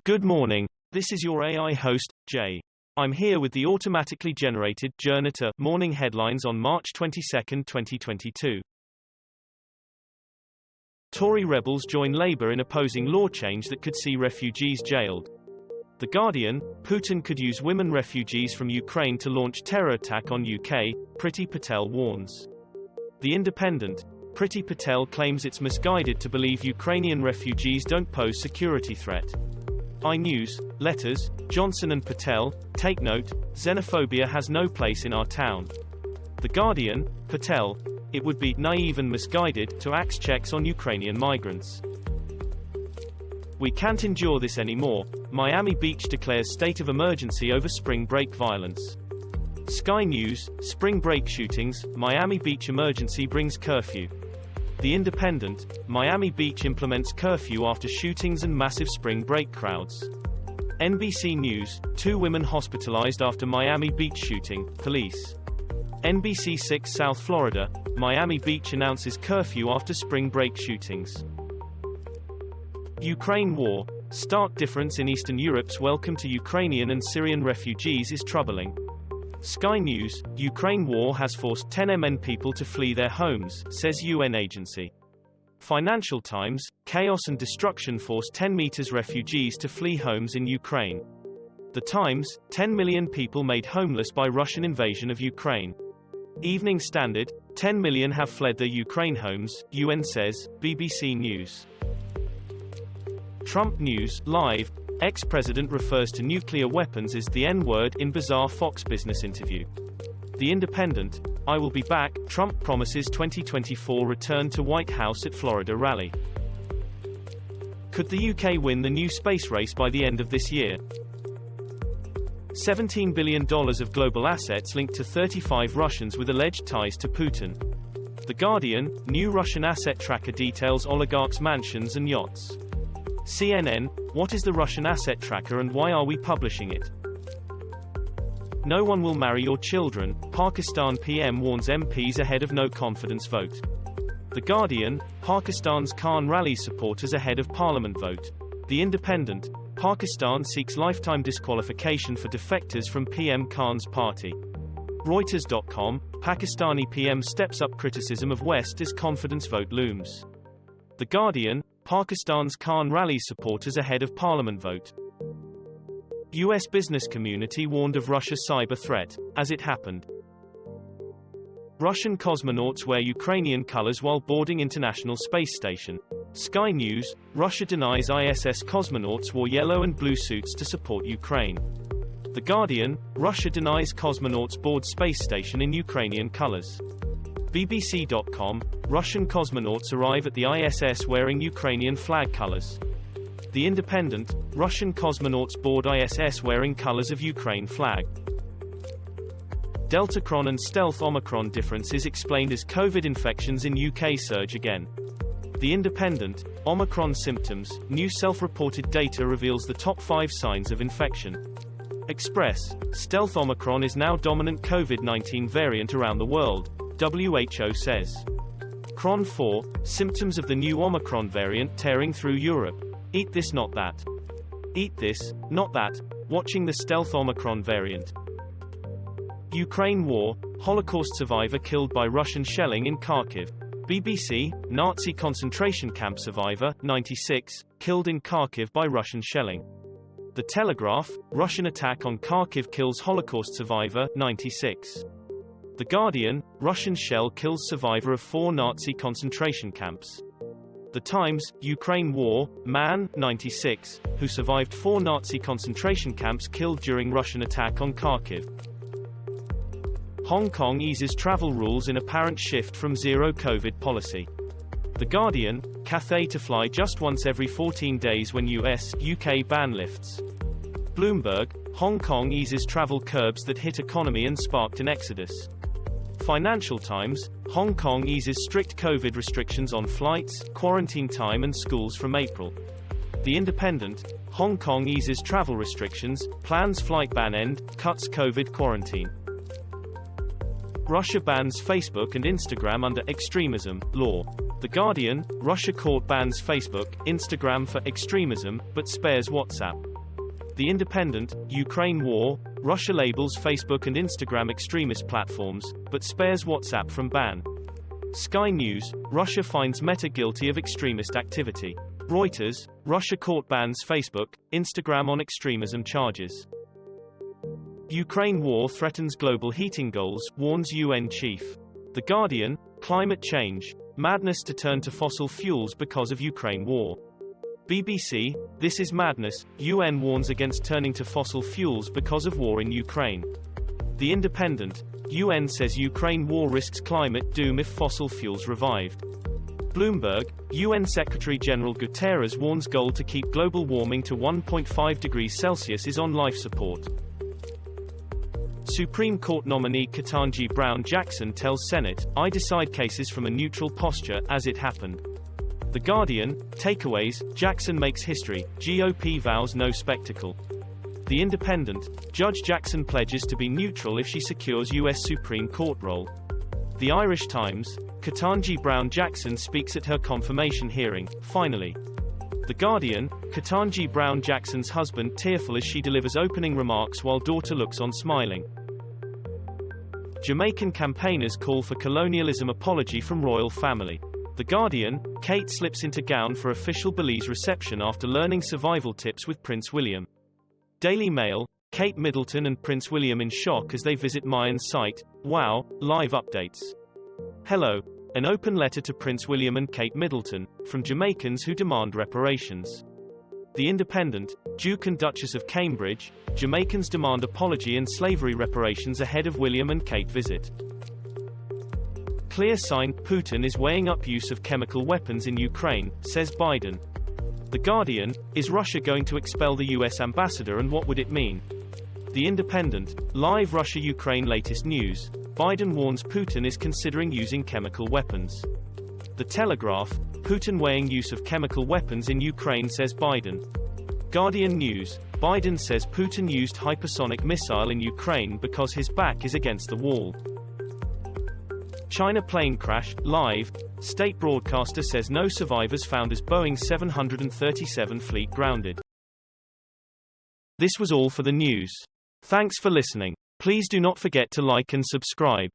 Good morning. This is your AI host, Jay. I'm here with the automatically generated Journato morning headlines on March 22, 2022. Tory rebels join Labour in opposing law change that could see refugees jailed. The Guardian, Putin could use women refugees from Ukraine to launch terror attack on UK, Priti Patel warns. The Independent, Priti Patel claims it's misguided to believe Ukrainian refugees don't pose security threat. iNews, Letters, Johnson and Patel, take note, xenophobia has no place in our town. The Guardian, Patel, it would be naive and misguided to axe checks on Ukrainian migrants. We can't endure this anymore. Miami Beach declares state of emergency over spring break violence. Sky News, spring break shootings, Miami Beach emergency brings curfew. The Independent, Miami Beach implements curfew after shootings and massive spring break crowds. NBC News, 2 women hospitalized after Miami Beach shooting, police. NBC 6 South Florida, Miami Beach announces curfew after spring break shootings. Ukraine war, stark difference in Eastern Europe's welcome to Ukrainian and Syrian refugees is troubling. Sky News, Ukraine war has forced 10 million people to flee their homes, says UN agency. Financial Times, chaos and destruction force 10 meters refugees to flee homes in Ukraine. The Times, 10 million people made homeless by Russian invasion of Ukraine. Evening Standard, 10 million have fled their Ukraine homes, UN says, BBC News. Trump News, Live, Expresident refers to nuclear weapons as the N-word in bizarre Fox Business interview. The Independent, I will be back, Trump promises 2024 return to White House at Florida rally. Could the UK win the new space race by the end of this year? $17 billion of global assets linked to 35 Russians with alleged ties to Putin. The Guardian, new Russian asset tracker details oligarchs' mansions and yachts. CNN, what is the Russian asset tracker and why are we publishing it? No one will marry your children, Pakistan PM warns MPs ahead of no confidence vote. The Guardian, Pakistan's Khan rallies supporters ahead of parliament vote. The Independent, Pakistan seeks lifetime disqualification for defectors from PM Khan's party. Reuters.com, Pakistani PM steps up criticism of West as confidence vote looms. The Guardian, Pakistan's Khan rallies supporters ahead of parliament vote. U.S. business community warned of Russia's cyber threat, as it happened. Russian cosmonauts wear Ukrainian colors while boarding International Space Station. Sky News, Russia denies ISS cosmonauts wore yellow and blue suits to support Ukraine. The Guardian, Russia denies cosmonauts board space station in Ukrainian colors. BBC.com, Russian cosmonauts arrive at the ISS wearing Ukrainian flag colors. The Independent, Russian cosmonauts board ISS wearing colors of Ukraine flag. Deltacron and Stealth Omicron differences explained as COVID infections in UK surge again. The Independent, Omicron symptoms, new self-reported data reveals the top 5 signs of infection. Express, Stealth Omicron is now dominant COVID-19 variant around the world, WHO says. Cron 4, symptoms of the new Omicron variant tearing through Europe. Eat this not that. Eat this, not that, watching the stealth Omicron variant. Ukraine war, Holocaust survivor killed by Russian shelling in Kharkiv. BBC, Nazi concentration camp survivor, 96, killed in Kharkiv by Russian shelling. The Telegraph, Russian attack on Kharkiv kills Holocaust survivor, 96. The Guardian, Russian shell kills survivor of 4 Nazi concentration camps. The Times, Ukraine war, man, 96, who survived 4 Nazi concentration camps killed during Russian attack on Kharkiv. Hong Kong eases travel rules in apparent shift from zero COVID policy. The Guardian, Cathay to fly just once every 14 days when US-UK ban lifts. Bloomberg, Hong Kong eases travel curbs that hit economy and sparked an exodus. Financial Times, Hong Kong eases strict COVID restrictions on flights, quarantine time and schools from April. The Independent, Hong Kong eases travel restrictions, plans flight ban end, cuts COVID quarantine. Russia bans Facebook and Instagram under extremism law. The Guardian, Russia court bans Facebook, Instagram for extremism, but spares WhatsApp. The Independent, Ukraine war, Russia labels Facebook and Instagram extremist platforms, but spares WhatsApp from ban. Sky News, Russia finds Meta guilty of extremist activity. Reuters, Russia court bans Facebook, Instagram on extremism charges. Ukraine war threatens global heating goals, warns UN chief. The Guardian, climate change, madness to turn to fossil fuels because of Ukraine war. BBC, this is madness, UN warns against turning to fossil fuels because of war in Ukraine. The Independent, UN says Ukraine war risks climate doom if fossil fuels revived. Bloomberg, UN Secretary-General Guterres warns goal to keep global warming to 1.5 degrees Celsius is on life support. Supreme Court nominee Ketanji Brown Jackson tells Senate, I decide cases from a neutral posture, as it happened. The Guardian, takeaways, Jackson makes history, GOP vows no spectacle. The Independent, Judge Jackson pledges to be neutral if she secures U.S. Supreme Court role. The Irish Times, Ketanji Brown Jackson speaks at her confirmation hearing, finally. The Guardian, Ketanji Brown Jackson's husband tearful as she delivers opening remarks while daughter looks on smiling. Jamaican campaigners call for colonialism apology from royal family. The Guardian, Kate slips into gown for official Belize reception after learning survival tips with Prince William. Daily Mail, Kate Middleton and Prince William in shock as they visit Mayan's site. Wow, live updates. Hello. An open letter to Prince William and Kate Middleton, from Jamaicans who demand reparations. The Independent, Duke and Duchess of Cambridge, Jamaicans demand apology and slavery reparations ahead of William and Kate visit. Clear sign, Putin is weighing up use of chemical weapons in Ukraine, says Biden. The Guardian, is Russia going to expel the U.S. ambassador and what would it mean? The Independent, live Russia-Ukraine latest news, Biden warns Putin is considering using chemical weapons. The Telegraph, Putin weighing use of chemical weapons in Ukraine says Biden. Guardian News, Biden says Putin used hypersonic missile in Ukraine because his back is against the wall. China plane crash, live, state broadcaster says no survivors found as Boeing 737 fleet grounded. This was all for the news. Thanks for listening. Please do not forget to like and subscribe.